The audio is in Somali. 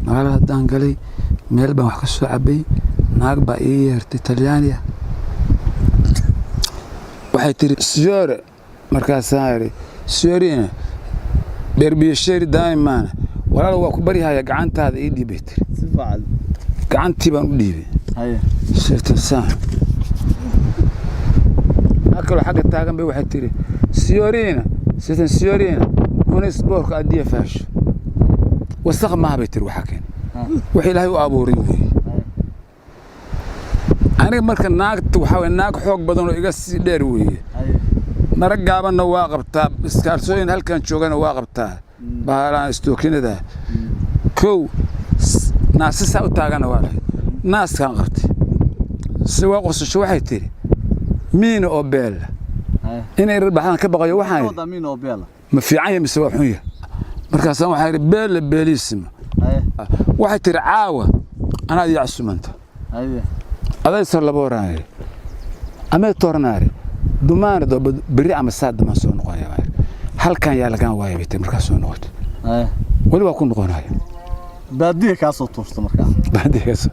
magaalada haddaan galay meel baan wax ka soo cabay naag baa ii yeertay talyaaniya waxay tiri signore markaasaan idhi signorina berbiyasheri daa'imaana walaal waa ku baryahaya gacantaada ii dhiibay tiri gacantii baan u dhiibay sirtansaan akalo xagga taagan bay waxay tiri signorina una isboorka addiya faasho wasaq maaha bay tiri waxa keen wax ilaahay u abuuray weeye aniga marka naagta waxa way naag xoog badan oo iga sii dheer weeye mara gaabanna waa qabtaa iskaarsooyin halkan joogana waa qabtaa baalaan istookinada kow naasisa u taagana waa leh naaskan qabtay si waa qosasho waxay tiri miina oo beela inay rabaan ka baqayo waxaan wada miina oo beela ma fiican yahay mise waa xun yahay markaasaan waxay yiri beela beeliisima waxay tiri caawa anaa iyo casumanta aday sar labo raay ama tornaare dumaan do bari ama saad ma soo noqonaya halkan yaa laga waayay markaas soo noqotay wali waa ku noqonaya baadiye ka soo tuurto markaa baadiye ka soo